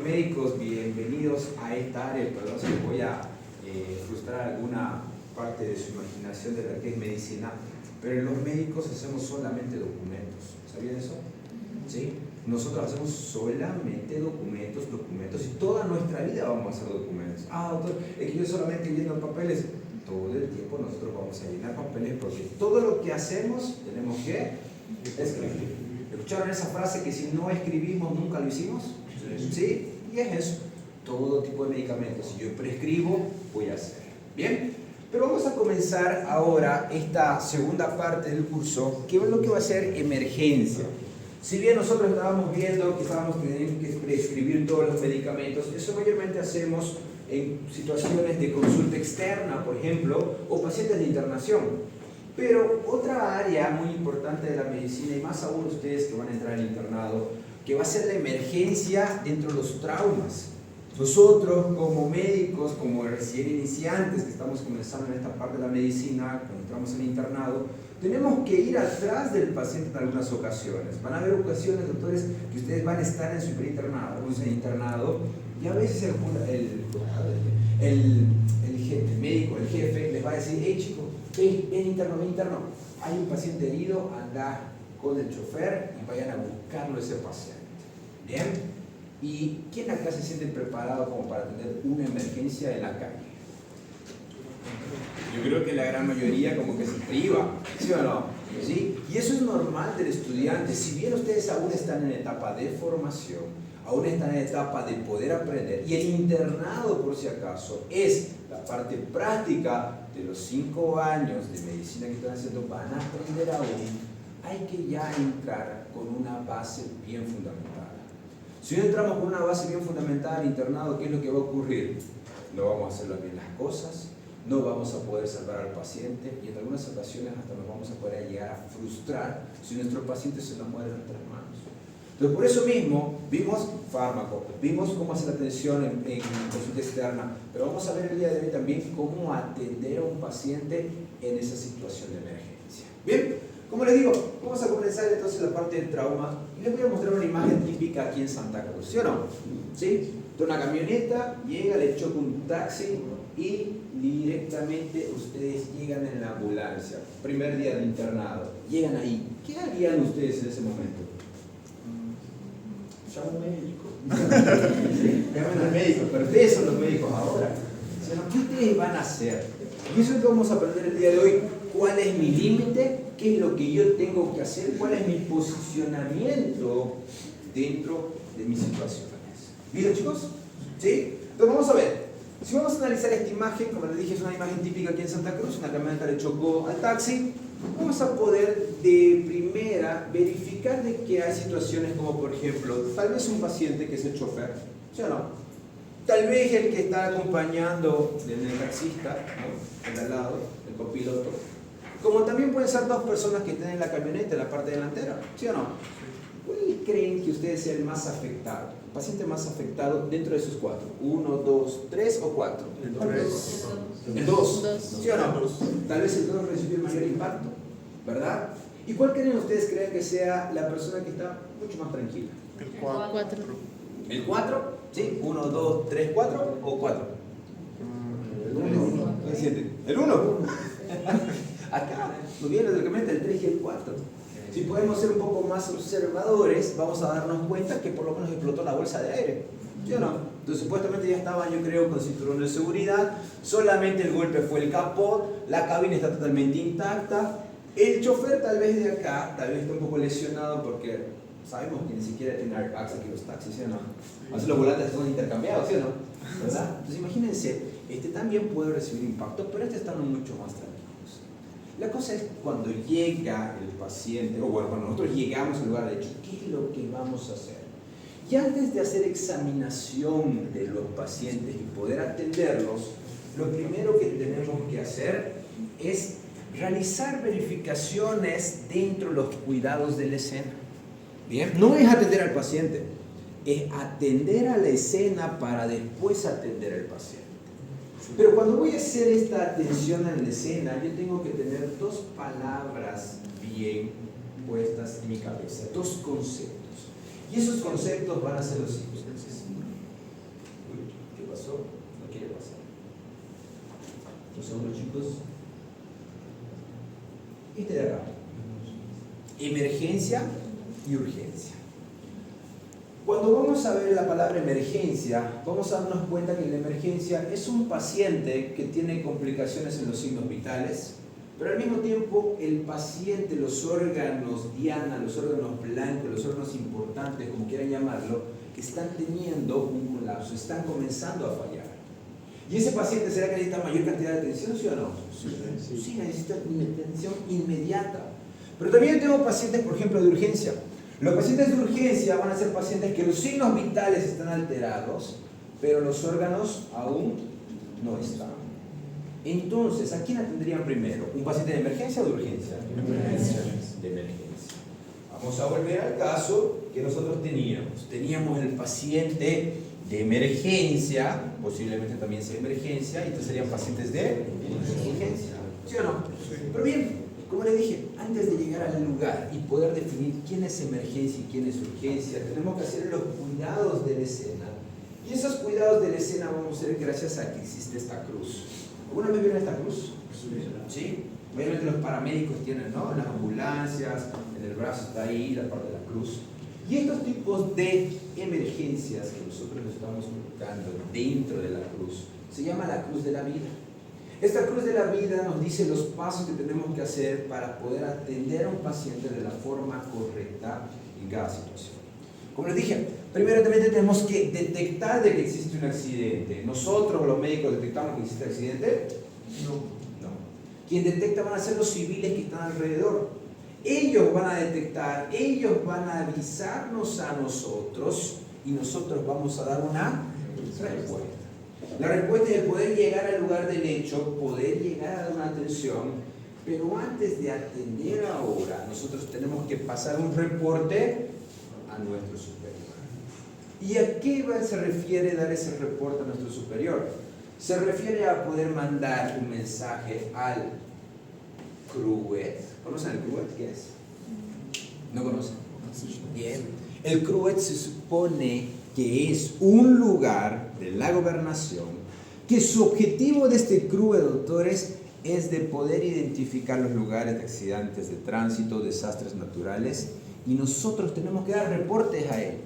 médicos, bienvenidos a esta área. Perdón si voy a frustrar alguna parte de su imaginación de la que es medicina, pero los médicos hacemos solamente documentos. ¿Sabían eso? ¿Sí? Nosotros hacemos solamente documentos, y toda nuestra vida vamos a hacer documentos. Ah, doctor, es que yo solamente lleno papeles. Todo el tiempo nosotros vamos a llenar papeles porque todo lo que hacemos tenemos que escribir. ¿Escucharon esa frase que si no escribimos nunca lo hicimos? ¿Sí? Y es eso. Todo tipo de medicamentos. Si yo prescribo, voy a hacer. ¿Bien? Pero vamos a comenzar ahora esta segunda parte del curso, que es lo que va a ser emergencia. Si bien nosotros estábamos viendo que estábamos teniendo que prescribir todos los medicamentos, eso mayormente hacemos en situaciones de consulta externa, por ejemplo, o pacientes de internación. Pero otra área muy importante de la medicina, y más aún ustedes que van a entrar al internado, que va a ser la emergencia dentro de los traumas. Nosotros como médicos, como recién iniciantes que estamos comenzando en esta parte de la medicina, cuando entramos en el internado, tenemos que ir atrás del paciente en algunas ocasiones. Van a haber ocasiones, doctores, que ustedes van a estar en su internado, y a veces el médico, el jefe, les va a decir: hey chico, ven interno, hay un paciente herido, anda con el chofer y vayan a buscarlo a ese paciente. ¿Bien? ¿Y quién acá se siente preparado como para tener una emergencia en la calle? Yo creo que la gran mayoría como que se priva, ¿sí o no? ¿Sí? Y eso es normal del estudiante. Si bien ustedes aún están en etapa de formación, aún están en etapa de poder aprender, y el internado, por si acaso, es la parte práctica de los 5 años de medicina que están haciendo, van a aprender aún, hay que ya entrar con una base bien fundamentada. Si no entramos con una base bien fundamentada al internado, ¿qué es lo que va a ocurrir? No vamos a hacer bien las cosas, no vamos a poder salvar al paciente, y en algunas ocasiones hasta nos vamos a poder llegar a frustrar si nuestro paciente se nos muere en nuestras manos. Entonces, por eso mismo, vimos fármaco, vimos cómo hacer la atención en consulta externa, pero vamos a ver el día de hoy también cómo atender a un paciente en esa situación de emergencia. Bien, como les digo, vamos a comenzar entonces la parte del trauma, y les voy a mostrar una imagen típica aquí en Santa Cruz, ¿sí o no? ¿Sí? Una camioneta llega, le choca un taxi y directamente ustedes llegan en la ambulancia. Primer día de internado, llegan ahí. ¿Qué harían ustedes en ese momento? Llama un médico. Llaman al médico, pero ustedes son los médicos ahora. ¿Qué ustedes van a hacer? Y eso es lo que vamos a aprender el día de hoy. ¿Cuál es mi límite? ¿Qué es lo que yo tengo que hacer? ¿Cuál es mi posicionamiento dentro de mis situaciones? ¿Bien, chicos? ¿Sí? Entonces vamos a ver. Si vamos a analizar esta imagen, como les dije, es una imagen típica aquí en Santa Cruz, una camioneta le chocó al taxi, vamos a poder de primera verificar de que hay situaciones como, por ejemplo, tal vez un paciente que es el chofer, ¿sí o no? Tal vez el que está acompañando el taxista, ¿no? El al lado, el copiloto. Como también pueden ser 2 personas que estén en la camioneta, en la parte delantera, ¿sí o no? ¿Cuál creen que ustedes sea el más afectado? El paciente más afectado dentro de esos 4. 1, 2, 3 o 4. El 3. El 2. ¿Sí o no? Tal vez el 2 recibió el mayor impacto, ¿verdad? ¿Y cuál creen que sea la persona que está mucho más tranquila? El 4. ¿El 4? ¿Sí? 1, 2, 3, 4 o 4. El 1. ¿Qué sienten? ¿El 1? Acá nos viene lógicamente el 3 y el 4. Si podemos ser un poco más observadores, vamos a darnos cuenta que por lo menos explotó la bolsa de aire, ¿sí o no? Entonces supuestamente ya estaban, yo creo, con cinturón de seguridad, solamente el golpe fue el capot, la cabina está totalmente intacta, el chofer tal vez de acá, tal vez está un poco lesionado porque sabemos que ni siquiera tiene airbags aquí los taxis, ¿sí o no? Así los volantes son intercambiados, ¿sí o no? ¿Verdad? Entonces imagínense, este también puede recibir impacto, pero este está mucho más tranquilo. La cosa es cuando llega el paciente, o bueno, cuando nosotros llegamos al lugar de hecho, ¿qué es lo que vamos a hacer? Y antes de hacer examinación de los pacientes y poder atenderlos, lo primero que tenemos que hacer es realizar verificaciones dentro de los cuidados de la escena. Bien, no es atender al paciente, es atender a la escena para después atender al paciente. Pero cuando voy a hacer esta atención en la escena, yo tengo que tener 2 palabras bien puestas en mi cabeza, 2 conceptos. Y esos conceptos van a ser los siguientes. segundo, chicos. Este de acá. Emergencia y urgencia. Cuando vamos a ver la palabra emergencia, vamos a darnos cuenta que la emergencia es un paciente que tiene complicaciones en los signos vitales, pero al mismo tiempo el paciente, los órganos diana, los órganos blancos, los órganos importantes, como quieran llamarlo, están teniendo un colapso, están comenzando a fallar. ¿Y ese paciente será que necesita mayor cantidad de atención, sí o no? Sí, necesita atención inmediata. Pero también tengo pacientes, por ejemplo, de urgencia. Los pacientes de urgencia van a ser pacientes que los signos vitales están alterados, pero los órganos aún no están. Entonces, ¿a quién atenderían primero? ¿Un paciente de emergencia o de urgencia? De emergencia. Vamos a volver al caso que nosotros teníamos. Teníamos el paciente de emergencia, posiblemente también sea emergencia, y entonces serían pacientes de urgencia. ¿Sí o no? Sí. Pero bien, como les dije, antes de llegar al lugar y poder definir quién es emergencia y quién es urgencia, tenemos que hacer los cuidados de la escena. Y esos cuidados de la escena vamos a hacer gracias a que existe esta cruz. ¿Alguna vez vieron esta cruz? ¿Sí? Obviamente los paramédicos tienen, ¿no? En las ambulancias, en el brazo está ahí la parte de la cruz. Y estos tipos de emergencias que nosotros estamos colocando dentro de la cruz, se llama la cruz de la vida. Esta cruz de la vida nos dice los pasos que tenemos que hacer para poder atender a un paciente de la forma correcta en cada situación. Como les dije, primeramente tenemos que detectar de que existe un accidente. ¿Nosotros los médicos detectamos que existe accidente? No. Quien detecta van a ser los civiles que están alrededor. Ellos van a detectar, ellos van a avisarnos a nosotros y nosotros vamos a dar una respuesta. La respuesta es poder llegar al lugar del hecho, poder llegar a dar una atención, pero antes de atender ahora, nosotros tenemos que pasar un reporte a nuestro superior. ¿Y a qué se refiere dar ese reporte a nuestro superior? Se refiere a poder mandar un mensaje al CRUET. ¿Conocen el CRUET? ¿Qué es? ¿No conocen? Bien. El CRUET se supone que es un lugar de la gobernación que su objetivo de este CRUET, doctores, es de poder identificar los lugares de accidentes de tránsito, desastres naturales, y nosotros tenemos que dar reportes a ellos,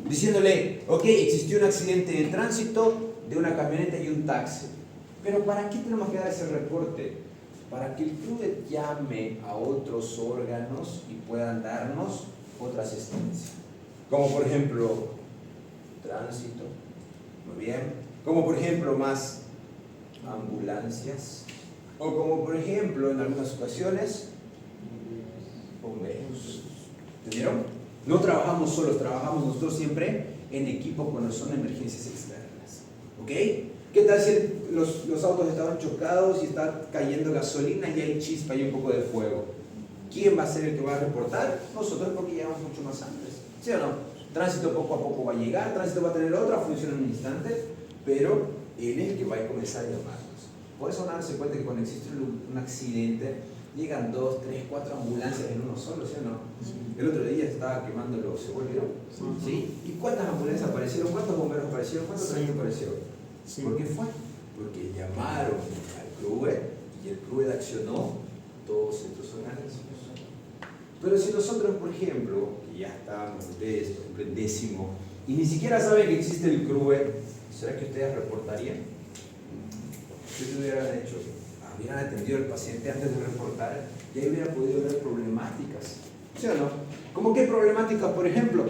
diciéndole, ok, existió un accidente de tránsito de una camioneta y un taxi, pero ¿para qué tenemos que dar ese reporte? Para que el CRUET llame a otros órganos y puedan darnos otra asistencia, como por ejemplo tránsito, muy bien, como por ejemplo más ambulancias, o como por ejemplo en algunas ocasiones bomberos. ¿Entendieron? No trabajamos solos, trabajamos nosotros siempre en equipo cuando son emergencias externas. ¿Ok? ¿Qué tal si los autos estaban chocados y está cayendo gasolina y hay chispa y un poco de fuego? ¿Quién va a ser el que va a reportar? Nosotros, porque llegamos mucho más antes. ¿Sí o no? Tránsito poco a poco va a llegar, tránsito va a tener otra función en un instante, pero él es el que va a comenzar a llamarnos. Por eso darse cuenta que cuando existe un accidente, llegan 2, 3, 4 ambulancias en uno solo, ¿sí o no? Sí. El otro día estaba quemando los cebollos, ¿vieron? Sí. ¿Y cuántas ambulancias aparecieron? ¿Cuántos bomberos aparecieron? ¿Cuántos tránsito aparecieron? Sí. ¿Por qué fue? Porque llamaron al CRUET y el CRUET accionó todos estos organismos. Pero si nosotros, por ejemplo, que ya estamos en décimo, y ni siquiera saben que existe el CRUET, ¿será que ustedes reportarían? ¿Qué te hubieran hecho? Hubieran atendido al paciente antes de reportar, y ahí hubiera podido haber problemáticas. ¿Sí o no? ¿Cómo qué problemáticas, por ejemplo?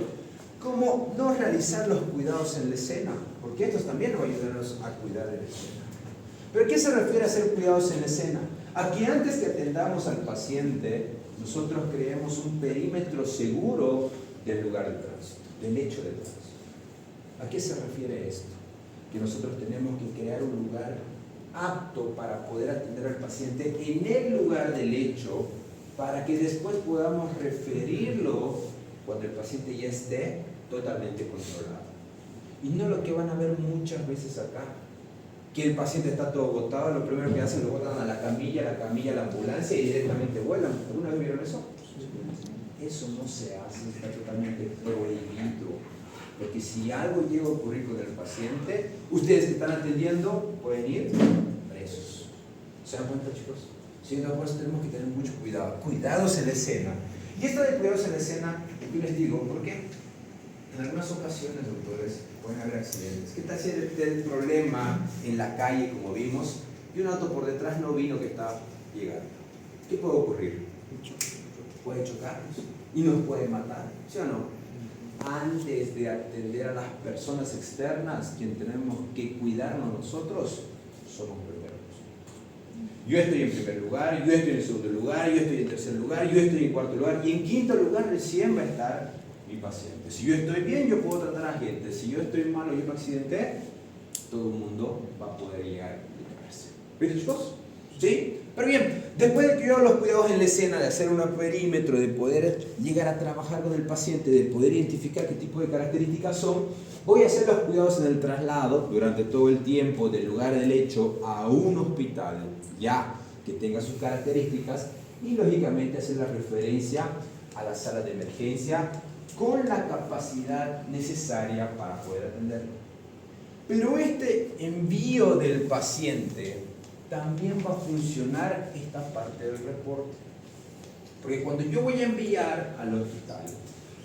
¿Cómo no realizar los cuidados en la escena? Porque estos también nos van a ayudarnos a cuidar en la escena. ¿Pero qué se refiere a hacer cuidados en la escena? A que antes que atendamos al paciente, nosotros creemos un perímetro seguro del lugar de tránsito, del hecho de tránsito. ¿A qué se refiere esto? Que nosotros tenemos que crear un lugar apto para poder atender al paciente en el lugar del hecho, para que después podamos referirlo cuando el paciente ya esté totalmente controlado. Y no lo que van a ver muchas veces acá, que el paciente está todo agotado, lo primero que hacen lo botan a la camilla, a la ambulancia y directamente vuelan. ¿Alguna vez vieron eso? Eso no se hace, está totalmente prohibido. Porque si algo llega a ocurrir con el paciente, ustedes que están atendiendo pueden ir presos. ¿Se dan cuenta, chicos? Sí, no, por eso tenemos que tener mucho cuidado. Cuidados en la escena. Y esto de cuidados en la escena, yo les digo, porque en algunas ocasiones, doctores, pueden haber accidentes. ¿Qué tal si el problema en la calle, como vimos, y un auto por detrás no vino que está llegando? ¿Qué puede ocurrir? Puede chocarnos y nos puede matar, ¿sí o no? Antes de atender a las personas externas, quien tenemos que cuidarnos nosotros, somos primeros. Yo estoy en primer lugar, yo estoy en segundo lugar, yo estoy en tercer lugar, yo estoy en cuarto lugar, y en quinto lugar recién va a estar mi paciente. Si yo estoy bien, yo puedo tratar a gente. Si yo estoy mal o yo me accidenté, todo el mundo va a poder llegar a liberarse. ¿Viste, chicos? ¿Sí? Pero bien, después de que yo hago los cuidados en la escena, de hacer un perímetro, de poder llegar a trabajar con el paciente, de poder identificar qué tipo de características son, voy a hacer los cuidados en el traslado durante todo el tiempo del lugar del hecho a un hospital, ya que tenga sus características, y lógicamente hacer la referencia a la sala de emergencia con la capacidad necesaria para poder atenderlo. Pero este envío del paciente también va a funcionar esta parte del reporte. Porque cuando yo voy a enviar al hospital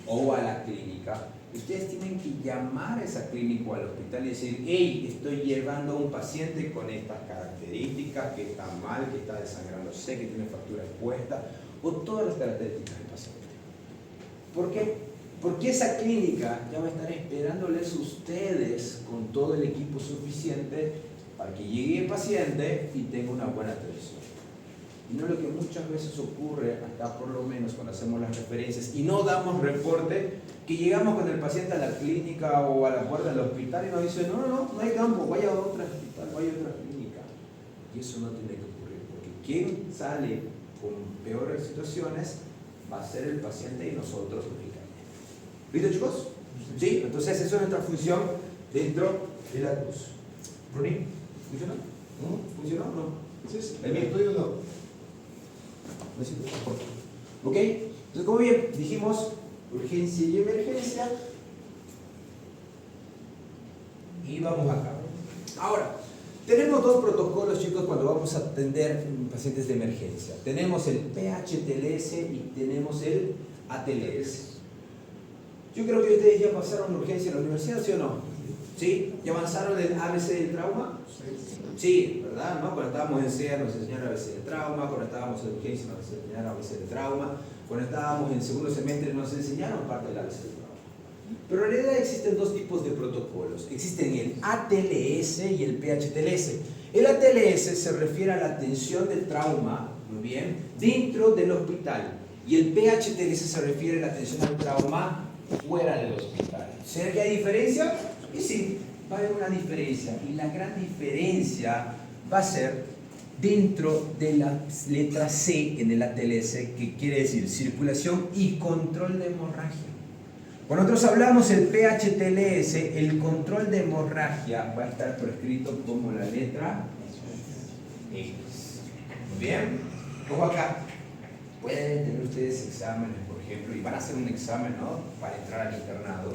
o a la clínica, ustedes tienen que llamar a esa clínica o al hospital y decir: hey, estoy llevando a un paciente con estas características, que está mal, que está desangrándose, que tiene fractura expuesta, o todas las características del paciente. ¿Por qué? Porque esa clínica ya va a estar esperándoles ustedes con todo el equipo suficiente para que llegue el paciente y tenga una buena atención. Y no lo que muchas veces ocurre, acá por lo menos cuando hacemos las referencias y no damos reporte, que llegamos con el paciente a la clínica o a la puerta del hospital y nos dicen: no hay campo, vaya a otro hospital, vaya a otra clínica. Y eso no tiene que ocurrir, porque quien sale con peores situaciones va a ser el paciente y nosotros, lógicamente. ¿Listo, chicos? ¿Sí? Entonces esa es nuestra función dentro de la cruz. ¿Ronnie? ¿Funcionó? ¿Funcionó o no? Sí, ¿El mío? tuyo no. ¿Ok? Entonces, como bien dijimos, urgencia y emergencia. Y vamos acá. Ahora, tenemos dos protocolos, chicos, cuando vamos a atender pacientes de emergencia. Tenemos el PHTLS y tenemos el ATLS. Yo creo que ustedes ya pasaron urgencia en la universidad, ¿sí o no? ¿Sí? ¿Ya avanzaron el ABC del trauma? Sí, ¿verdad? ¿No? Cuando estábamos en SEA nos enseñaron ABC de trauma, cuando estábamos en urgencia nos enseñaron ABC de trauma, cuando estábamos en segundo semestre nos enseñaron parte del ABC de trauma. Pero en realidad existen dos tipos de protocolos. Existen el ATLS y el PHTLS. El ATLS se refiere a la atención de trauma, muy bien, dentro del hospital. Y el PHTLS se refiere a la atención al trauma fuera del hospital. ¿Será que hay diferencia? Y sí, va a haber una diferencia. Y la gran diferencia va a ser dentro de la letra C en el ATLS, que quiere decir circulación y control de hemorragia. Cuando nosotros hablamos del PHTLS, el control de hemorragia va a estar prescrito como la letra X. Muy bien. Ojo acá. Pueden tener ustedes exámenes, por ejemplo, y van a hacer un examen, ¿no?, para entrar al internado.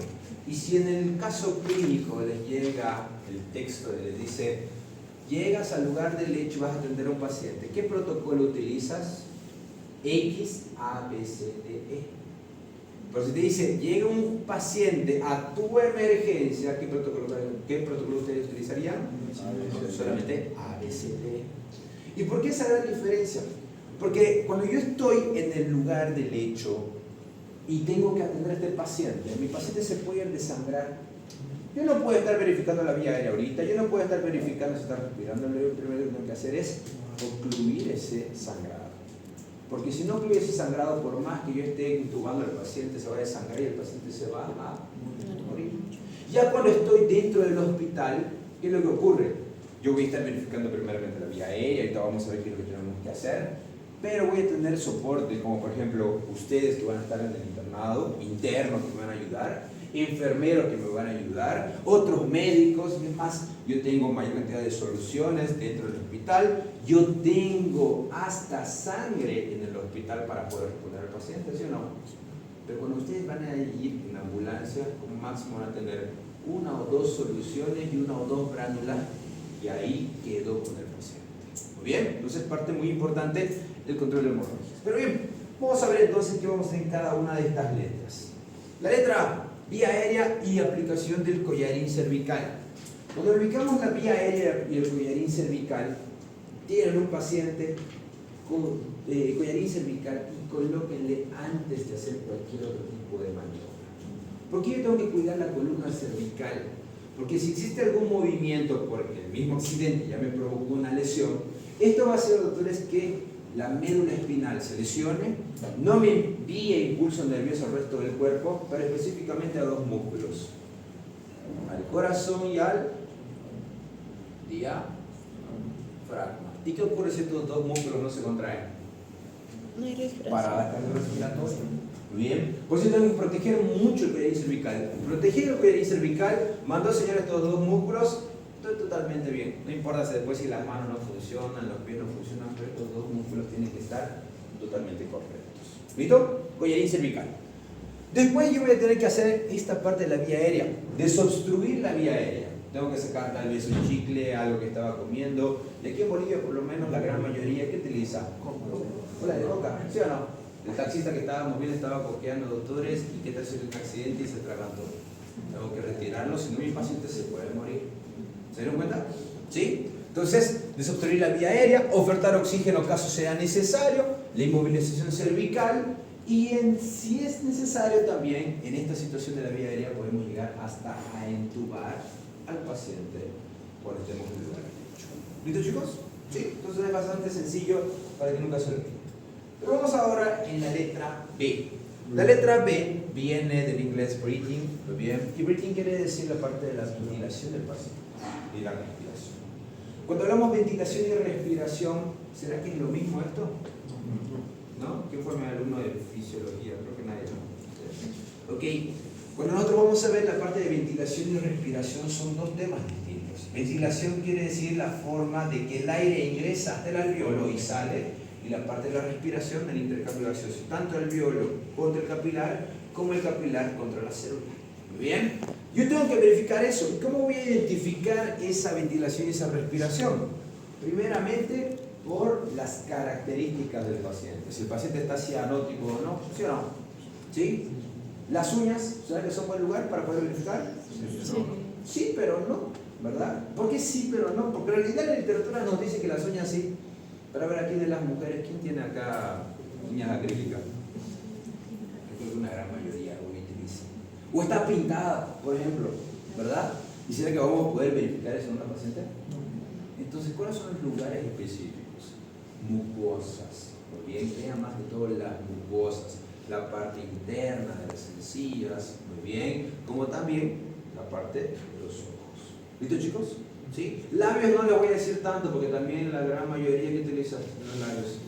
Y si en el caso clínico les llega el texto y les dice: llegas al lugar del hecho y vas a atender a un paciente, ¿qué protocolo utilizas? X, A, B, C, D, E. Pero si te dice: llega un paciente a tu emergencia, ¿qué protocolo ustedes utilizarían? Solamente A, B, C, D, E. ¿Y por qué esa gran diferencia? Porque cuando yo estoy en el lugar del hecho y tengo que atender a este paciente, mi paciente se puede desangrar. Yo no puedo estar verificando la vía aérea ahorita, yo no puedo estar verificando si está respirando. Lo primero que tengo que hacer es ocluir ese sangrado. Porque si no ocluye ese sangrado, por más que yo esté intubando al paciente, se va a desangrar y el paciente se va a morir. Ya cuando estoy dentro del hospital, ¿qué es lo que ocurre? Yo voy a estar verificando primeramente la vía aérea, ahorita vamos a ver qué es lo que tenemos que hacer. Pero voy a tener soporte, como por ejemplo ustedes que van a estar en el internado, internos que me van a ayudar, enfermeros que me van a ayudar, otros médicos. Y es más, yo tengo mayor cantidad de soluciones dentro del hospital, yo tengo hasta sangre en el hospital para poder responder al paciente, ¿sí o no? Pero cuando ustedes van a ir en ambulancia, como máximo van a tener una o dos soluciones y una o dos bránulas, y ahí quedó con el paciente. Muy bien, entonces parte muy importante del control de hemorragias. Pero bien, vamos a ver entonces qué vamos a hacer en cada una de estas letras. La letra A, vía aérea y aplicación del collarín cervical. Cuando ubicamos la vía aérea y el collarín cervical, tienen un paciente con collarín cervical y colóquenle antes de hacer cualquier otro tipo de maniobra. ¿Por qué yo tengo que cuidar la columna cervical? Porque si existe algún movimiento, porque el mismo accidente ya me provocó una lesión, esto va a hacer, doctores, que la médula espinal se lesione, no me envíe impulso nervioso al resto del cuerpo, pero específicamente a dos músculos, al corazón y al diafragma. ¿Y qué ocurre si estos dos músculos no se contraen? No hay respiración. Parada cardiorrespiratoria. Muy bien. Por eso tengo que proteger mucho el collarín cervical. Proteger el collarín cervical, mandó a señalar estos dos músculos, estoy totalmente bien. No importa si después si las manos no funcionan, los pies no funcionan, pero estos dos músculos tienen que estar totalmente correctos. ¿Listo? Collarín cervical. Después yo voy a tener que hacer esta parte de la vía aérea, desobstruir la vía aérea. Tengo que sacar tal vez un chicle, algo que estaba comiendo. Y aquí en Bolivia, por lo menos, la gran mayoría, ¿qué utiliza? Hola, de boca, ¿sí o no? El taxista que estábamos viendo estaba coqueando, doctores, y qué tal si un accidente y se atragantó. Tengo que retirarlo, si no mi paciente se puede morir. ¿Se dieron cuenta? ¿Sí? Entonces, desobstruir la vía aérea, ofertar oxígeno caso sea necesario, la inmovilización cervical, y si es necesario también, en esta situación de la vía aérea podemos llegar hasta a entubar al paciente cuando estemos en el lugar derecho. ¿Listo, chicos? ¿Sí? Entonces es bastante sencillo para que nunca se olvide. Pero vamos ahora en la letra B. La letra B viene del inglés breathing, muy bien, y breathing quiere decir la parte de la ventilación del paciente y la respiración. Cuando hablamos de ventilación y respiración, ¿será que es lo mismo esto? ¿No? ¿Quién fue mi alumno de fisiología? Creo que nadie, ¿no? Ok, cuando nosotros vamos a ver la parte de ventilación y respiración son dos temas distintos. Ventilación quiere decir la forma de que el aire ingresa hasta el alveolo y sale, y la parte de la respiración del intercambio gaseoso, tanto el alveolo contra el capilar como el capilar contra la célula. Muy bien, yo tengo que verificar eso. ¿Y cómo voy a identificar esa ventilación y esa respiración? Primeramente, por las características del paciente. Si el paciente está cianótico o no, ¿sí o no? ¿Sí? Las uñas, ¿será que son buen lugar para poder verificar? Sí. Sí, pero no, ¿verdad? ¿Por qué sí, pero no? Porque en realidad la literatura nos dice que las uñas sí. Pero a ver, aquí de las mujeres, ¿quién tiene acá uñas acrílicas? Yo creo que una gran mayoría lo utiliza. O está pintada, por ejemplo, ¿verdad? ¿Y será que vamos a poder verificar eso en una paciente? Entonces, ¿cuáles son los lugares específicos? Mucosas. Muy bien, vean más de todo las mucosas, la parte interna de las encías, muy bien, como también la parte de los ojos. ¿Listo, chicos? ¿Sí? Labios no les voy a decir tanto porque también la gran mayoría que utiliza los labios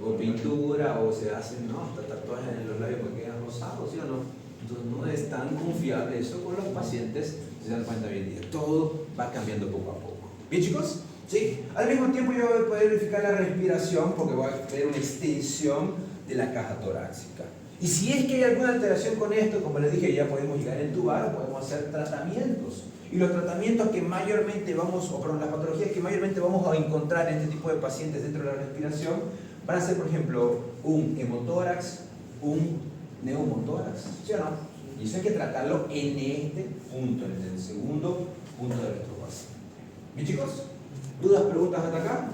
o pintura o se hacen tatuajes en los labios porque quedan rosados, ¿sí o no? Entonces no es tan confiable eso con los pacientes, se dan cuenta bien día. Todo va cambiando poco a poco. ¿Bien, chicos? ¿Sí? Al mismo tiempo yo voy a poder verificar la respiración porque voy a ver una extensión de la caja torácica. Y si es que hay alguna alteración con esto, como les dije, ya podemos llegar a entubar, podemos hacer tratamientos. Y los tratamientos que mayormente vamos, o perdón, las patologías que mayormente vamos a encontrar en este tipo de pacientes dentro de la respiración van a ser, por ejemplo, un hemotórax, un neumotórax, ¿sí o no? Y eso hay que tratarlo en este punto, en el segundo punto de nuestro paciente. ¿Bien, chicos? ¿Dudas, preguntas hasta acá?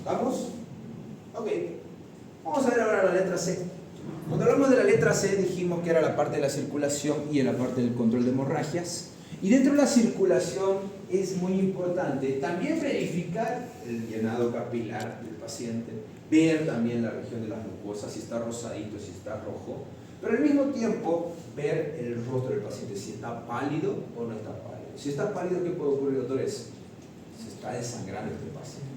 ¿Vamos? Ok. Vamos a ver ahora la letra C. Cuando hablamos de la letra C dijimos que era la parte de la circulación y la parte del control de hemorragias. Y dentro de la circulación es muy importante también verificar el llenado capilar del paciente, ver también la región de las mucosas, si está rosadito, si está rojo, pero al mismo tiempo ver el rostro del paciente, si está pálido o no está pálido. Si está pálido, ¿qué puede ocurrir, doctores? Se está desangrando este paciente.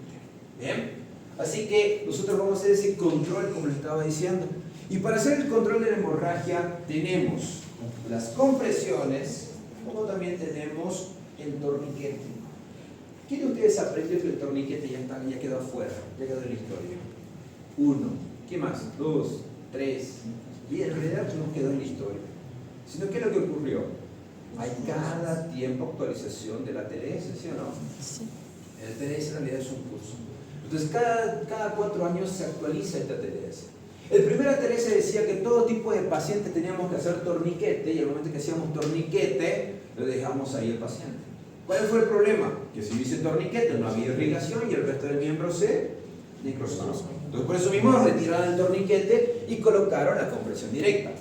¿Bien? Así que nosotros vamos a hacer ese control, como les estaba diciendo. Y para hacer el control de la hemorragia tenemos las compresiones, como también tenemos el torniquete. ¿Quién de ustedes aprendió que el torniquete ya quedó afuera? Ya quedó en la historia. 1. ¿Qué más? 2, 3. Y en realidad no quedó en la historia. Sino ¿qué es lo que ocurrió? Hay cada tiempo actualización de la TLS, ¿sí o no? Sí. El TLS en realidad es un curso. Entonces, cada 4 años se actualiza esta TLS. El primer TLS decía que todo tipo de pacientes teníamos que hacer torniquete, y al momento que hacíamos torniquete, lo dejamos ahí al paciente. ¿Cuál fue el problema? Que si hice torniquete no había irrigación y el resto del miembro se necrosaba. Entonces, por eso mismo retiraron el torniquete y colocaron la compresión directa.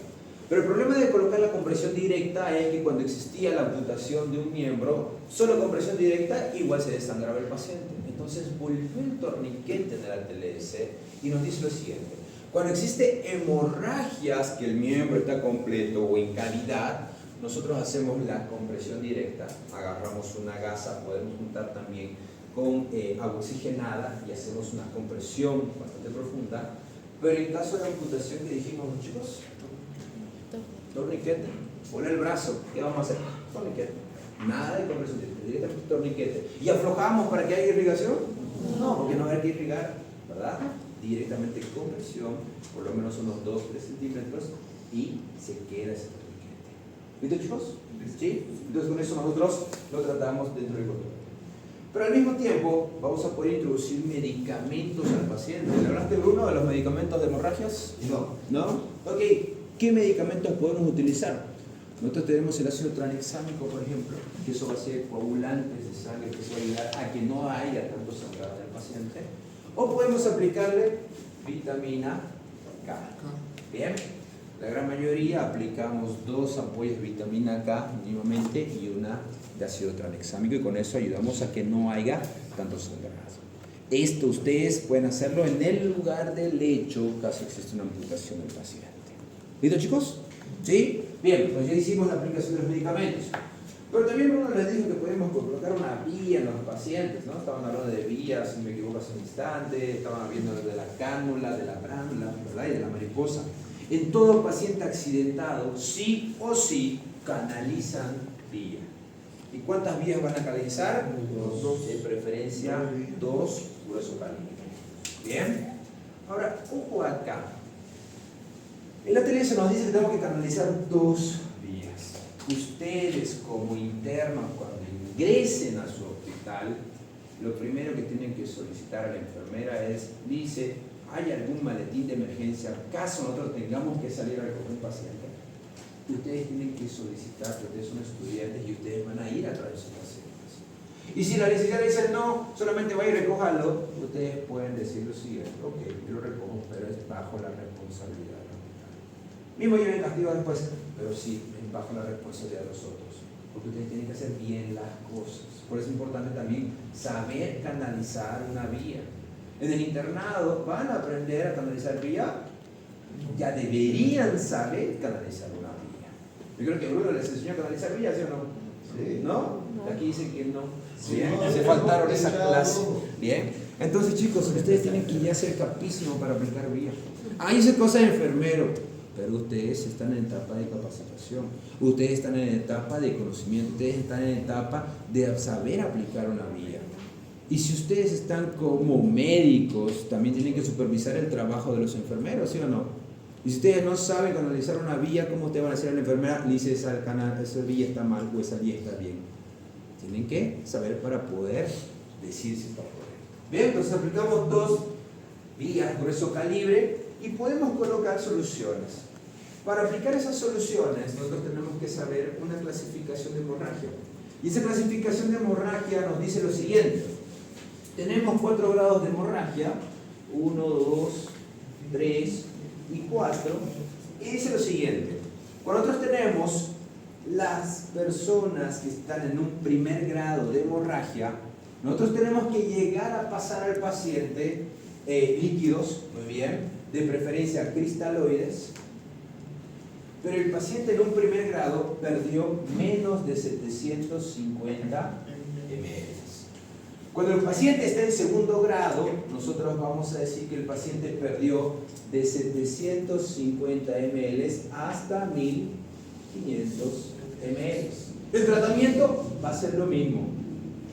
Pero el problema de colocar la compresión directa es que cuando existía la amputación de un miembro, solo compresión directa igual se desangraba el paciente. Entonces volvió el torniquete de la TLS y nos dice lo siguiente: cuando existe hemorragias que el miembro está completo o en cavidad, nosotros hacemos la compresión directa, agarramos una gasa, podemos juntar también con agua oxigenada y hacemos una compresión bastante profunda. Pero en caso de amputación que dijimos, chicos, torniquete, pon el brazo, ¿qué vamos a hacer? Torniquete, nada de compresión directa, torniquete. ¿Y aflojamos para que haya irrigación? No, porque no hay que irrigar, ¿verdad? Directamente compresión, por lo menos unos 2-3 centímetros, y se queda ese torniquete. ¿Listo, chicos? ¿Sí? Entonces con eso nosotros lo tratamos dentro del control. Pero al mismo tiempo vamos a poder introducir medicamentos al paciente. ¿Le hablaste, Bruno, de los medicamentos de hemorragias? No. ¿No? Ok, ¿qué medicamentos podemos utilizar? Nosotros tenemos el ácido tranexámico, por ejemplo, que eso va a ser coagulantes de sangre, que eso va a ayudar a que no haya tanto sangrado en el paciente. O podemos aplicarle vitamina K. Bien, la gran mayoría aplicamos 2 ampollas de vitamina K mínimamente y una de ácido tranexámico, y con eso ayudamos a que no haya tanto sangrado. Esto ustedes pueden hacerlo en el lugar del hecho, caso existe una amputación del paciente. ¿Listo, chicos? ¿Sí? Bien, pues ya hicimos la aplicación de los medicamentos. Pero también uno les dijo que podemos colocar una vía en los pacientes, ¿no? Estaban hablando de vías, si me equivoco, hace un instante, estaban viendo de la cánula, de la bránula, ¿verdad? Y de la mariposa. En todo paciente accidentado, sí o sí, canalizan vía. ¿Y cuántas vías van a canalizar? 2. De preferencia, 2 grueso calibre. Bien. Ahora, ojo acá. En la TLS nos dice que tenemos que canalizar 2 vías. Ustedes como internos, cuando ingresen a su hospital, lo primero que tienen que solicitar a la enfermera es, dice, ¿hay algún maletín de emergencia? ¿Acaso nosotros tengamos que salir a recoger un paciente? Ustedes tienen que solicitar, porque ustedes son estudiantes y ustedes van a ir a traer sus pacientes. Y si la licenciada dice no, solamente vaya y recójalo, ustedes pueden decir lo siguiente: ok, yo lo recojo, pero es bajo la responsabilidad del hospital. Mismo lleven castigo después, pero sí, es bajo la responsabilidad de los otros, porque ustedes tienen que hacer bien las cosas. Por eso es importante también saber canalizar una vía. En el internado van a aprender a canalizar vía, ya deberían saber canalizar una vía. Yo creo que Bruno les enseñó a canalizar vía, ¿sí o no? Sí. ¿No? Aquí dicen que no. Sí, Bien, no, se no, faltaron no, esa no, clase. no. Bien. Entonces, chicos, ustedes tienen que ya ser capísimos para aplicar vía. Ahí se cosa de enfermero, pero ustedes están en etapa de capacitación. Ustedes están en etapa de conocimiento. Ustedes están en etapa de saber aplicar una vía. Y si ustedes están como médicos, también tienen que supervisar el trabajo de los enfermeros, ¿sí o no? Y si ustedes no saben canalizar una vía, ¿cómo te van a decir a la enfermera? Le dice, esa vía está mal o esa vía está bien. Tienen que saber para poder decir si está correcto. Bien, entonces aplicamos 2 vías, grueso calibre, y podemos colocar soluciones. Para aplicar esas soluciones, nosotros tenemos que saber una clasificación de hemorragia. Y esa clasificación de hemorragia nos dice lo siguiente. Tenemos 4 grados de hemorragia, 1, 2, 3 y 4, y dice lo siguiente: cuando nosotros tenemos las personas que están en un primer grado de hemorragia, nosotros tenemos que llegar a pasar al paciente líquidos, muy bien, de preferencia cristaloides, pero el paciente en un primer grado perdió menos de 750 ml. Cuando el paciente está en segundo grado, nosotros vamos a decir que el paciente perdió de 750 ml hasta 1500 ml. El tratamiento va a ser lo mismo,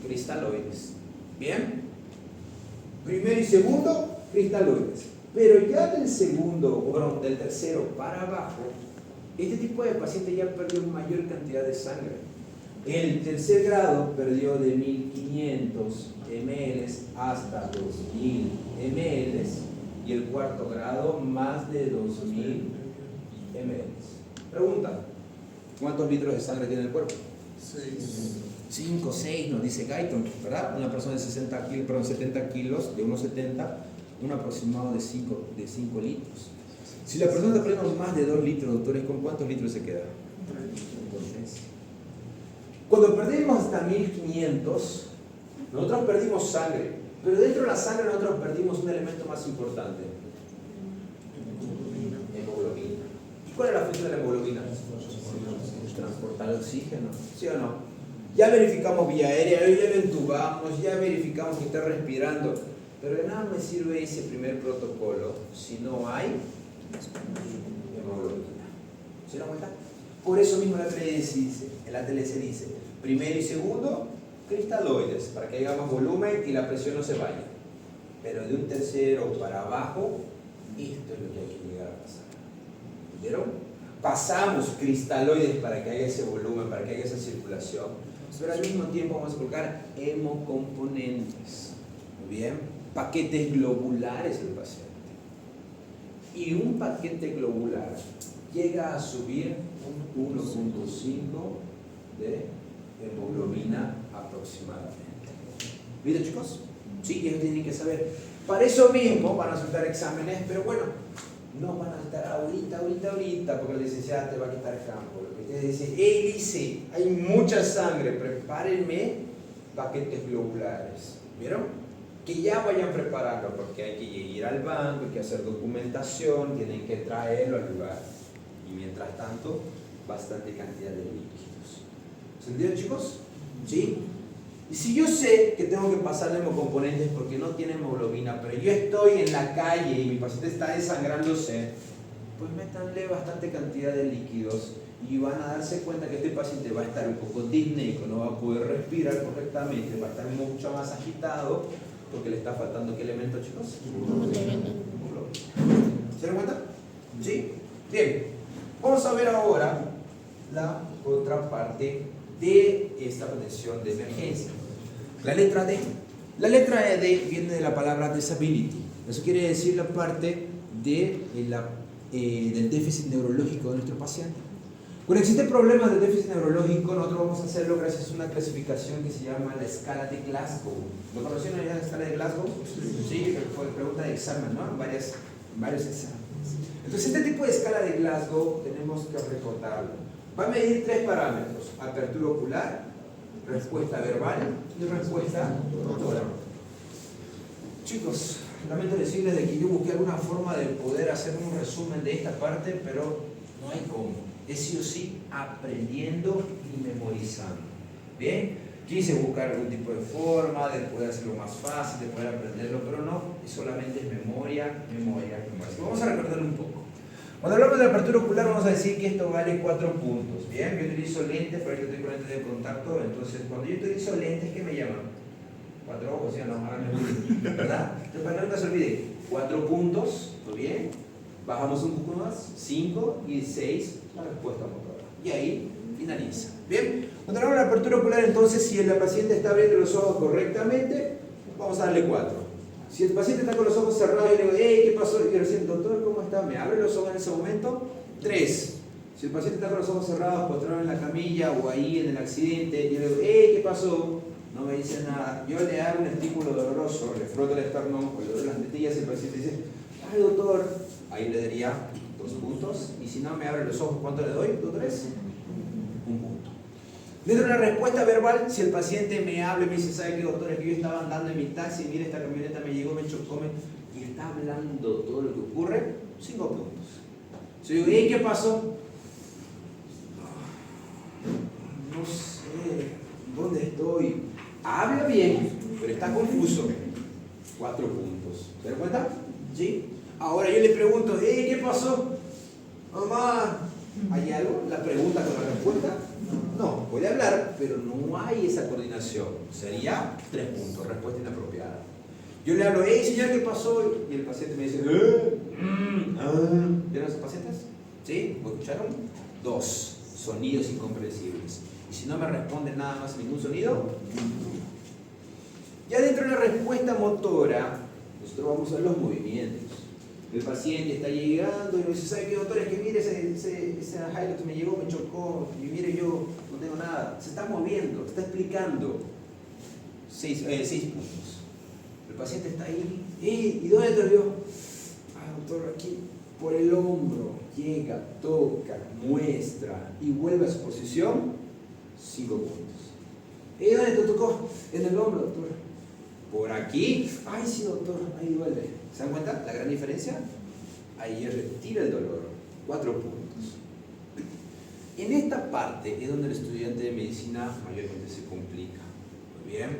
cristaloides. ¿Bien? Primero y segundo, cristaloides. Pero ya del segundo, o del tercero para abajo, este tipo de paciente ya perdió mayor cantidad de sangre. El tercer grado perdió de 1500 ml hasta 2000 ml y el cuarto grado más de 2000 ml. Pregunta, ¿cuántos litros de sangre tiene el cuerpo? 5, 6, nos dice Guyton, ¿verdad? Una persona de 70 kilos, de 1,70, un aproximado de 5 litros. Si la persona está perdiendo más de 2 litros, doctores, ¿con cuántos litros se queda? Con 3. Cuando perdimos hasta 1500, nosotros perdimos sangre, pero dentro de la sangre nosotros perdimos un elemento más importante. Hemoglobina. ¿Y cuál es la función de la hemoglobina? Transportar oxígeno, ¿sí o no? Ya verificamos vía aérea, ya lo entubamos, ya verificamos que está respirando, pero de nada me sirve ese primer protocolo si no hay hemoglobina. ¿Se dan cuenta? Por eso mismo la TLC dice, primero y segundo, cristaloides, para que haya más volumen y la presión no se vaya. Pero de un tercero para abajo, esto es lo que hay que llegar a pasar. ¿Vieron? Pasamos cristaloides para que haya ese volumen, para que haya esa circulación, pero al mismo tiempo vamos a colocar hemocomponentes. Muy bien, paquetes globulares del paciente. Y un paquete globular llega a subir un 1,5 de hemoglobina aproximadamente. ¿Viste, chicos? Sí, ellos tienen que saber. Para eso mismo van a soltar exámenes, pero bueno, no van a estar ahorita, porque el licenciado te va a quitar campo. Lo que te dice, dice, hay mucha sangre, prepárenme paquetes globulares. ¿Vieron? Que ya vayan preparando, porque hay que ir al banco, hay que hacer documentación, tienen que traerlo al lugar. Y mientras tanto, bastante cantidad de líquidos. ¿Se entienden, chicos? ¿Sí? Y si yo sé que tengo que pasarle hemocomponentes porque no tiene hemoglobina, pero yo estoy en la calle y mi paciente está desangrándose, pues métanle bastante cantidad de líquidos y van a darse cuenta que este paciente va a estar un poco disneico, no va a poder respirar correctamente, va a estar mucho más agitado porque le está faltando ¿qué elemento, chicos? Hemoglobina. ¿Se dan cuenta? ¿Sí? Bien. Vamos a ver ahora la otra parte de esta atención de emergencia. La letra D. La letra D viene de la palabra disability. Eso quiere decir la parte del déficit neurológico de nuestro paciente. Cuando existen problemas de déficit neurológico, nosotros vamos a hacerlo gracias a una clasificación que se llama la escala de Glasgow. ¿Lo conocieron ya la escala de Glasgow? Sí, fue pregunta de examen, ¿no? Varios exámenes. Entonces, este tipo de escala de Glasgow tenemos que recordarlo. Va a medir 3 parámetros: apertura ocular, respuesta verbal y respuesta motora. Chicos, lamento decirles de que yo busqué alguna forma de poder hacer un resumen de esta parte, pero no hay cómo. Es sí o sí aprendiendo y memorizando. ¿Bien? Quise buscar algún tipo de forma de poder hacerlo más fácil, de poder aprenderlo, pero no, solamente es memoria. Vamos a recordarlo un poco. Cuando hablamos de apertura ocular vamos a decir que esto vale 4 puntos. Bien, yo utilizo lentes, pero yo estoy con lentes de contacto, entonces cuando yo utilizo lentes, ¿qué me llaman? 4 ojos, ¿sí o no? ¿Verdad? Entonces para que nunca se olvide, 4 puntos, ¿todo bien? Bajamos un poco más, 5 y 6 la respuesta motora. Y ahí finaliza. Bien, cuando hablamos de apertura ocular, entonces si el paciente está abriendo los ojos correctamente, vamos a darle 4. Si el paciente está con los ojos cerrados y le digo, ¿qué pasó? Y le digo, doctor, ¿cómo está? ¿Me abre los ojos en ese momento? 3. Si el paciente está con los ojos cerrados, postrado en la camilla o ahí en el accidente, y le digo, ¿qué pasó? No me dice nada. Yo le hago un estímulo doloroso, le froto el esternón, o le doy las tetillas y el paciente dice, ¡ay, doctor! Ahí le daría 2 puntos. Y si no me abre los ojos, ¿cuánto le doy? ¿2, 3? 1 punto. Dentro de la respuesta verbal, si el paciente me habla y me dice, ¿sabe qué, doctor? Es que yo estaba andando en mi taxi, mire, esta camioneta me llegó, me chocó, y está hablando todo lo que ocurre, 5 puntos. Si yo digo, ¿qué pasó? No sé, ¿dónde estoy? Habla bien, pero está confuso. 4 puntos. ¿Se dan cuenta? ¿Sí? Ahora yo le pregunto, ¿qué pasó? Mamá, ¿hay algo? ¿La pregunta con la respuesta? No, puede hablar, pero no hay esa coordinación. Sería 3 puntos, respuesta inapropiada. Yo le hablo, señor, ¿qué pasó? Y el paciente me dice, ¿vieron esos pacientes? ¿Sí? ¿Lo escucharon? 2, sonidos incomprensibles. Y si no me responde nada más ningún sonido, ya dentro de la respuesta motora, nosotros vamos a los movimientos. El paciente está llegando y nos dice, ¿sabe qué, doctor? Es que mire, ese Hilux me llegó, me chocó, y mire, yo no tengo nada. Se está moviendo, está explicando. 6 puntos. El paciente está ahí, ¿y dónde te vio? Doctor, aquí por el hombro, llega, toca, muestra y vuelve a su posición, 5 puntos. ¿Dónde te tocó? En el hombro, doctor. Por aquí, ay sí, doctor, ahí duele. ¿Se dan cuenta la gran diferencia? Ahí retira el dolor, 4 puntos. En esta parte es donde el estudiante de medicina mayormente se complica. Muy bien,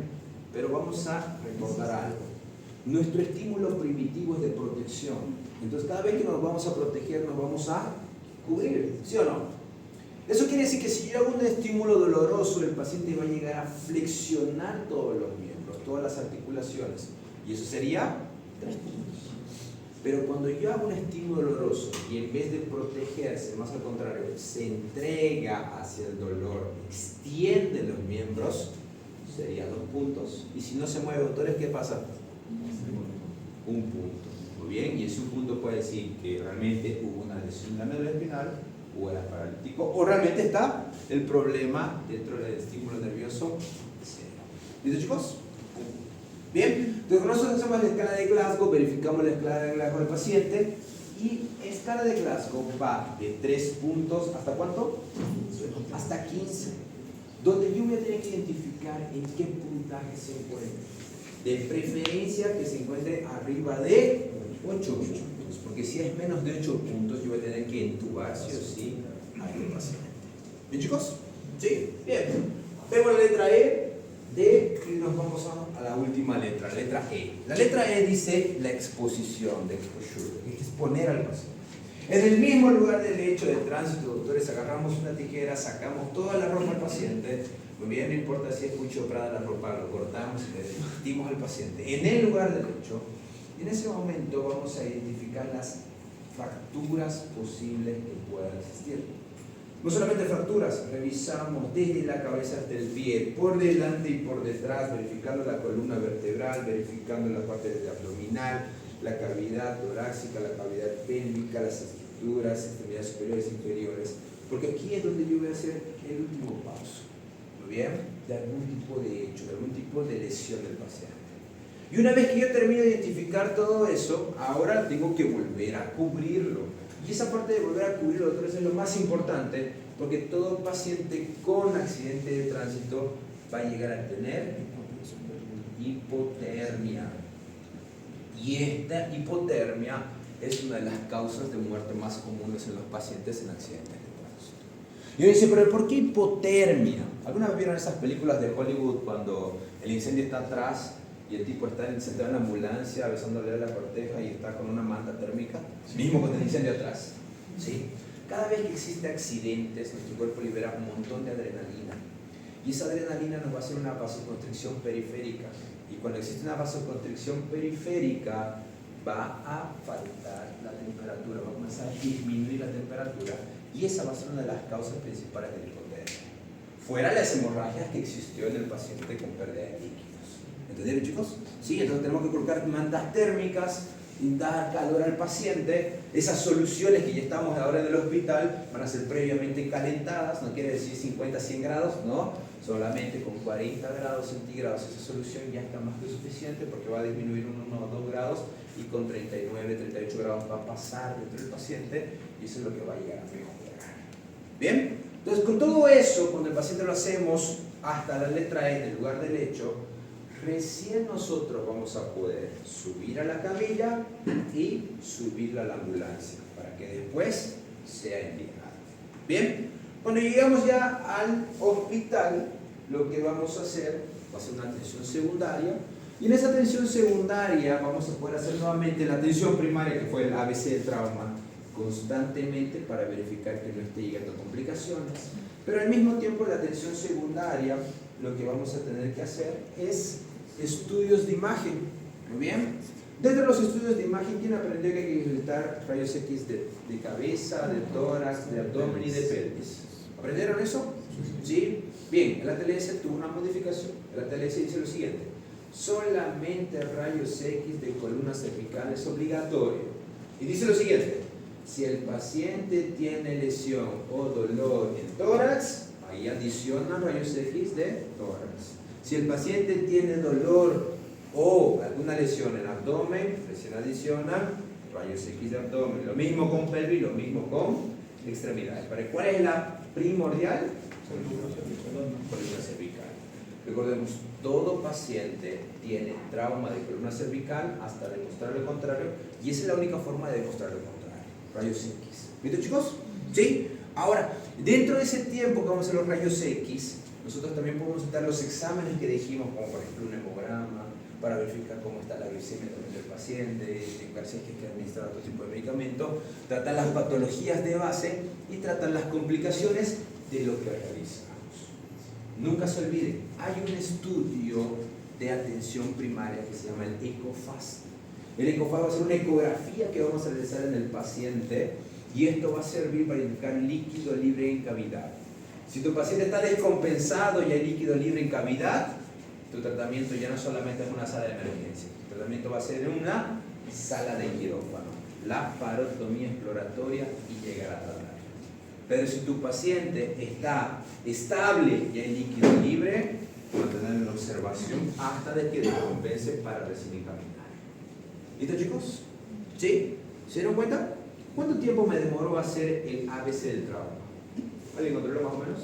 pero vamos a recordar algo. Nuestro estímulo primitivo es de protección. Entonces cada vez que nos vamos a proteger nos vamos a cubrir, ¿sí o no? Eso quiere decir que si yo hago un estímulo doloroso, el paciente va a llegar a flexionar todos los miembros, todas las articulaciones. Y eso sería 3 puntos. Pero cuando yo hago un estímulo doloroso y en vez de protegerse, más al contrario, se entrega hacia el dolor, extiende los miembros, sería 2 puntos. Y si no se mueve, doctores, ¿qué pasa? 1 punto. Muy bien, y ese 1 punto puede decir que realmente hubo una lesión en la médula espinal, o era paralítico, o realmente está el problema dentro del estímulo nervioso cero. ¿Listo, chicos? Bien, entonces nosotros hacemos la escala de Glasgow, verificamos la escala de Glasgow del paciente, y escala de Glasgow va de 3 puntos, ¿hasta cuánto? Hasta 15, donde yo voy a tener que identificar en qué puntaje se encuentra. De preferencia que se encuentre arriba de 8 puntos, porque si es menos de 8 puntos yo voy a tener que entubar sí o sí a este paciente. ¿Bien, chicos? Sí, bien. Vemos la letra E, D, y nos vamos a la última letra, la letra E. La letra E dice la exposición, de exposure, exponer al paciente. En el mismo lugar del hecho de tránsito, doctores, agarramos una tijera, sacamos toda la ropa al paciente. Muy bien, no importa si es mucho operada la ropa, lo cortamos y le vestimos al paciente en el lugar del hecho. Y en ese momento vamos a identificar las fracturas posibles que puedan existir. No solamente fracturas, revisamos desde la cabeza hasta el pie, por delante y por detrás, verificando la columna vertebral, verificando la parte abdominal, la cavidad torácica, la cavidad pélvica, las estructuras, extremidades superiores e inferiores, porque aquí es donde yo voy a hacer el último paso. ¿Muy bien? De algún tipo de hecho, de algún tipo de lesión del paciente. Y una vez que yo termino de identificar todo eso, ahora tengo que volver a cubrirlo. Y esa parte de volver a cubrirlo, doctores, es lo más importante, porque todo paciente con accidente de tránsito va a llegar a tener hipotermia. Y esta hipotermia es una de las causas de muerte más comunes en los pacientes en accidentes de tránsito. Y uno dice, pero ¿por qué hipotermia? ¿Alguna vez vieron esas películas de Hollywood cuando el incendio está atrás y el tipo está sentado en la ambulancia besándole a la corteja y está con una manta térmica? Mismo con el incendio atrás. ¿Sí? Cada vez que existe accidentes, nuestro cuerpo libera un montón de adrenalina. Y esa adrenalina nos va a hacer una vasoconstricción periférica. Y cuando existe una vasoconstricción periférica, va a faltar la temperatura, va a comenzar a disminuir la temperatura. Y esa va a ser una de las causas principales de la hipotermia. Fuera las hemorragias que existió en el paciente con pérdida de líquidos. ¿Entendieron, chicos? Sí, entonces tenemos que colocar mantas térmicas, dar calor al paciente. Esas soluciones que ya estamos ahora en el hospital van a ser previamente calentadas, no quiere decir 50 a 100 grados, no, solamente con 40 grados centígrados esa solución ya está más que suficiente, porque va a disminuir 1 o 2 grados y con 39, 38 grados va a pasar dentro del paciente y eso es lo que va a llegar a mejorar. Bien, entonces con todo eso, cuando el paciente lo hacemos hasta la letra E en el lugar del hecho, recién nosotros vamos a poder subir a la camilla y subirla a la ambulancia para que después sea enviado. Bien, cuando llegamos ya al hospital, lo que vamos a hacer va a ser una atención secundaria, y en esa atención secundaria vamos a poder hacer nuevamente la atención primaria, que fue el ABC de trauma, constantemente para verificar que no esté llegando a complicaciones, pero al mismo tiempo la atención secundaria lo que vamos a tener que hacer es estudios de imagen. Muy bien, dentro de los estudios de imagen, ¿quién aprendió que hay que visitar rayos X de cabeza, de tórax, de abdomen y de pelvis? ¿Aprendieron eso? ¿Sí? Bien, el ATLS tuvo una modificación. El ATLS dice lo siguiente: solamente rayos X de columna cervical es obligatorio. Y dice lo siguiente: si el paciente tiene lesión o dolor en tórax, ahí adiciona rayos X de tórax. Si el paciente tiene dolor o alguna lesión en abdomen, recién adiciona rayos X de abdomen. Lo mismo con pelvis, lo mismo con extremidades. ¿Cuál es la primordial? Columna cervical. Recordemos, todo paciente tiene trauma de columna cervical hasta demostrar lo contrario, y esa es la única forma de demostrar lo contrario. Rayos X. ¿Listo, chicos? ¿Sí? Ahora, dentro de ese tiempo que vamos a hacer los rayos X, nosotros también podemos dar los exámenes que dijimos, como por ejemplo un hemograma, para verificar cómo está la glicemia del paciente, verificar si es que hay que administrar otro tipo de medicamento, tratar las patologías de base y tratar las complicaciones de lo que realizamos. Nunca se olvide, hay un estudio de atención primaria que se llama el ECOFAST. El ECOFAST va a ser una ecografía que vamos a realizar en el paciente, y esto va a servir para identificar líquido libre en cavidad. Si tu paciente está descompensado y hay líquido libre en cavidad, tu tratamiento ya no solamente es una sala de emergencia, tu tratamiento va a ser en una sala de quirófano, laparotomía exploratoria, y llegar a tratar. Pero si tu paciente está estable y hay líquido libre, mantener en observación hasta de que descompense para recién encaminar. ¿Listo, chicos? ¿Sí? ¿Se dieron cuenta? ¿Cuánto tiempo me demoró hacer el ABC del trauma? ¿Alguien controló más o menos?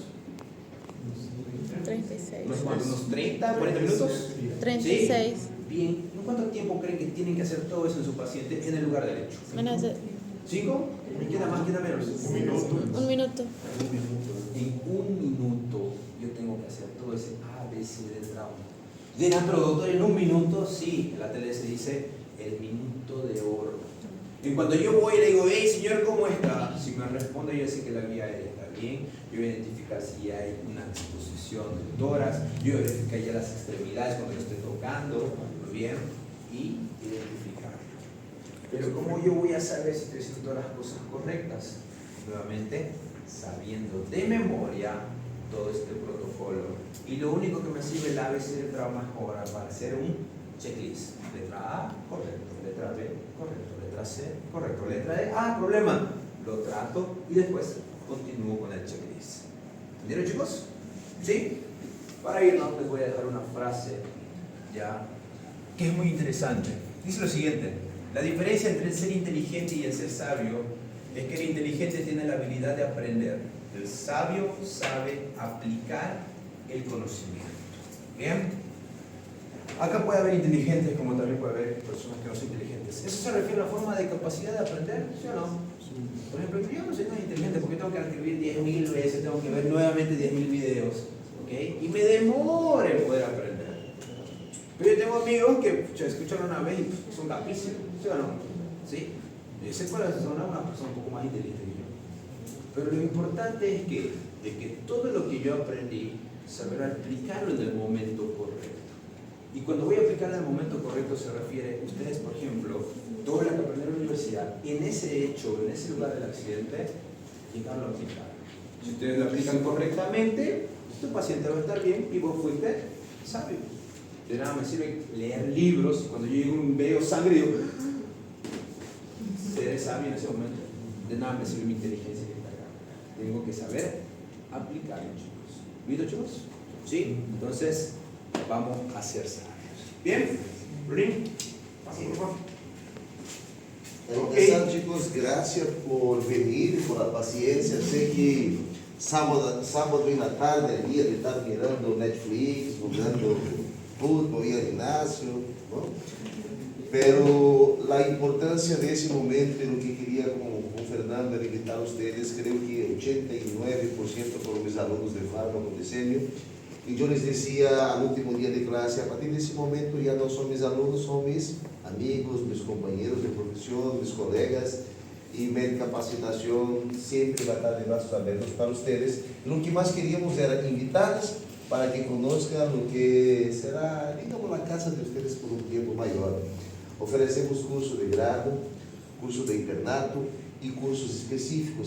36. ¿Unos 30, 40 minutos? 36. ¿Sí? Bien. ¿Cuánto tiempo creen que tienen que hacer todo eso en su paciente en el lugar del hecho? Menos de ¿5? ¿Queda más, queda menos? un minuto. En un minuto yo tengo que hacer todo ese ABC del trauma. Dirán, pero doctor, en un minuto, sí, en la tele se dice el minuto de oro. Y cuando yo voy y le digo, hey señor, ¿cómo está? Si me responde, yo sé que la vía aérea está bien, yo voy a identificar si hay una exposición de tórax, yo voy a verificar ya las extremidades cuando lo estoy tocando, muy bien, y identificar. Pero ¿cómo yo voy a saber si estoy haciendo todas las cosas correctas? Nuevamente, sabiendo de memoria todo este protocolo. Y lo único que me sirve el ABC del trauma ahora para hacer un checklist. Letra A, correcto. Letra B, correcto. Letra C, correcto. Letra D, problema. Lo trato y después continúo con el checklist. ¿Entendieron, chicos? ¿Sí? Para irnos les voy a dejar una frase ya que es muy interesante. Dice lo siguiente: la diferencia entre el ser inteligente y el ser sabio es que el inteligente tiene la habilidad de aprender. El sabio sabe aplicar el conocimiento. ¿Bien? Acá puede haber inteligentes como también puede haber personas que no son inteligentes. ¿Eso se refiere a la forma de capacidad de aprender? ¿Sí o no? Por ejemplo, yo no soy tan inteligente porque tengo que escribir 10.000 veces, tengo que ver nuevamente 10.000 videos, ¿ok? Y me demora en poder aprender. Pero yo tengo amigos que escuchan una vez y son capísimos, ¿sí o no? ¿Sí? Yo sé cuál es una persona un poco más inteligente que yo. Pero lo importante es que todo lo que yo aprendí, saber aplicarlo en el momento correcto. Y cuando voy a aplicar en el momento correcto se refiere, ustedes por ejemplo, todo lo que aprendieron en la universidad, en ese hecho, en ese lugar del accidente, llegaron a aplicar. Si ustedes lo aplican correctamente, tu paciente va a estar bien y vos fuiste sabio. De nada me sirve leer libros, cuando yo llego y veo sangre digo, seré sabio en ese momento. De nada me sirve mi inteligencia que está acá. Tengo que saber aplicarlo, chicos. ¿Listo, chicos? ¿Sí? Entonces, vamos a ser sabios. ¿Bien? ¿Rurín? Así, por favor. Empezar, chicos, gracias por venir, por la paciencia. Sé que sábado en la tarde, el día de estar mirando Netflix, jugando fútbol, ir al gimnasio, ¿no? Pero la importancia de ese momento, lo que quería con Fernando era invitar a ustedes, creo que 89% fueron mis alumnos de fármaco diseño. Y yo les decía al último día de clase, a partir de ese momento ya no son mis alumnos, son mis amigos, mis compañeros de profesión, mis colegas, y mi capacitación siempre va a estar de brazos abiertos para ustedes. Lo que más queríamos era invitarles para que conozcan lo que será, digamos, la casa de ustedes por un tiempo mayor. Oferecemos curso de grado, curso de internato y cursos específicos.